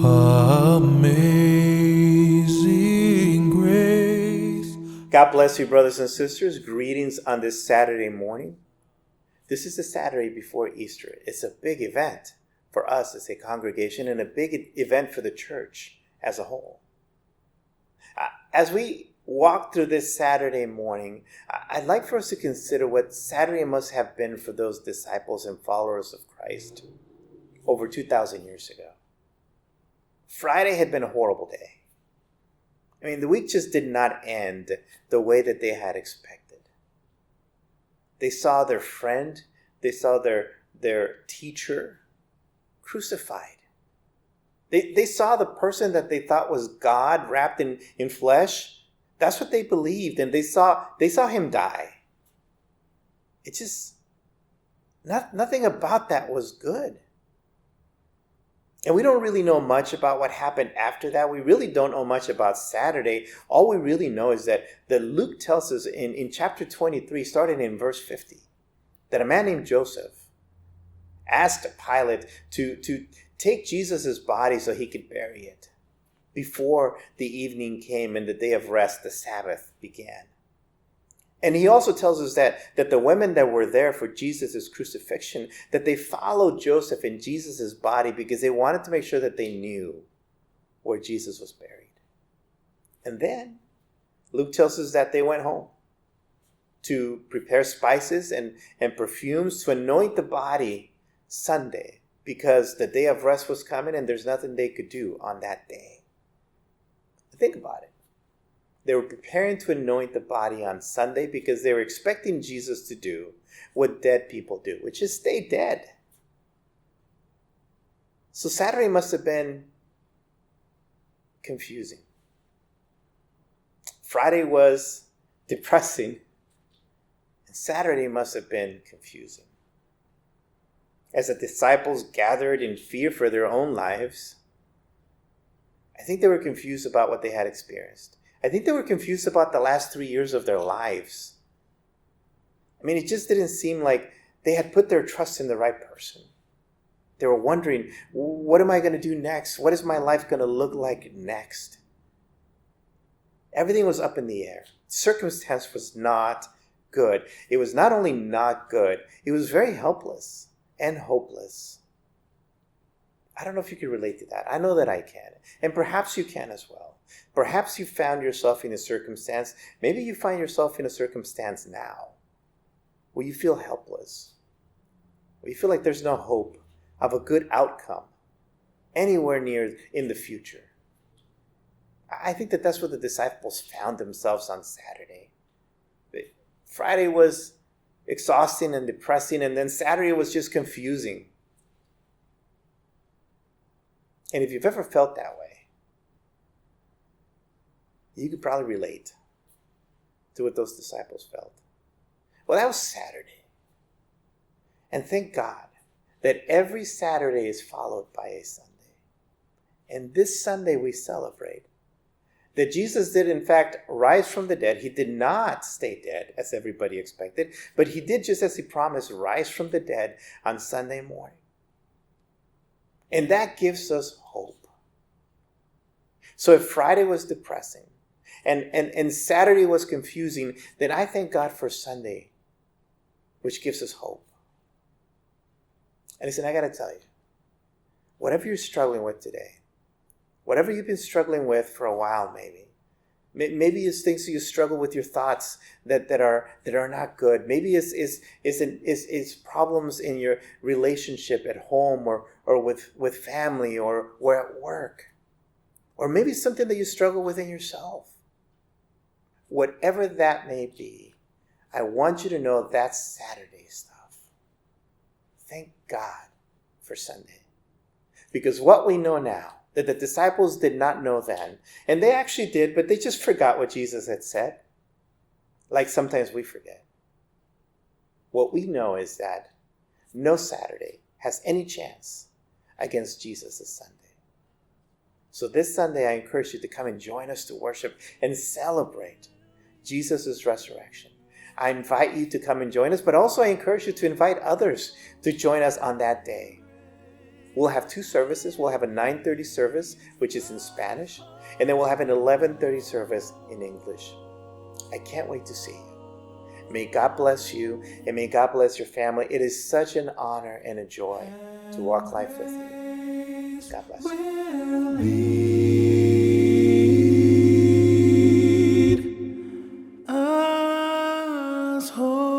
Amazing grace. God bless you, brothers and sisters. Greetings on this Saturday morning. This is the Saturday before Easter. It's a big event for us as a congregation and a big event for the church as a whole. As we walk through this Saturday morning, I'd like for us to consider what Saturday must have been for those disciples and followers of Christ over 2,000 years ago. Friday had been a horrible day. I mean, the week just did not end the way that they had expected. They saw their friend, they saw their teacher crucified. They saw the person that they thought was God wrapped in flesh. That's what they believed, and they saw him die. It just, nothing about that was good. And we don't really know much about what happened after that. We really don't know much about Saturday. All we really know is that Luke tells us in chapter 23, starting in verse 50, that a man named Joseph asked Pilate to take Jesus' body so he could bury it before the evening came and the day of rest, the Sabbath, began. And he also tells us that the women that were there for Jesus' crucifixion, that they followed Joseph and Jesus' body because they wanted to make sure that they knew where Jesus was buried. And then Luke tells us that they went home to prepare spices and perfumes to anoint the body Sunday because the day of rest was coming and there's nothing they could do on that day. Think about it. They were preparing to anoint the body on Sunday because they were expecting Jesus to do what dead people do, which is stay dead. So Saturday must have been confusing. Friday was depressing, and Saturday must have been confusing. As the disciples gathered in fear for their own lives, I think they were confused about what they had experienced. I think they were confused about the last 3 years of their lives. I mean, it just didn't seem like they had put their trust in the right person. They were wondering, what am I going to do next? What is my life going to look like next? Everything was up in the air. Circumstance was not good. It was not only not good, it was very helpless and hopeless. I don't know if you can relate to that. I know that I can. And perhaps you can as well. Perhaps you found yourself in a circumstance. Maybe you find yourself in a circumstance now where you feel helpless, where you feel like there's no hope of a good outcome anywhere near in the future. I think that that's where the disciples found themselves on Saturday. Friday was exhausting and depressing, and then Saturday was just confusing. And if you've ever felt that way, you could probably relate to what those disciples felt. Well, that was Saturday. And thank God that every Saturday is followed by a Sunday. And this Sunday we celebrate that Jesus did in fact rise from the dead. He did not stay dead as everybody expected, but he did, just as he promised, rise from the dead on Sunday morning. And that gives us hope. So if Friday was depressing and Saturday was confusing, then I thank God for Sunday, which gives us hope. And listen, I got to tell you, whatever you're struggling with today, whatever you've been struggling with for a while, maybe it's things that you struggle with, your thoughts that are not good. Maybe it's problems in your relationship at home or with family or at work. Or maybe it's something that you struggle with in yourself. Whatever that may be, I want you to know that's Saturday stuff. Thank God for Sunday. Because what we know now, that the disciples did not know then, and they actually did, but they just forgot what Jesus had said, like sometimes we forget. What we know is that no Saturday has any chance against Jesus' Sunday. So this Sunday, I encourage you to come and join us to worship and celebrate Jesus' resurrection. I invite you to come and join us, but also I encourage you to invite others to join us on that day. We'll have two services. We'll have a 9:30 service, which is in Spanish, and then we'll have an 11:30 service in English. I can't wait to see you. May God bless you, and may God bless your family. It is such an honor and a joy to walk life with you. God bless you. Lead us home.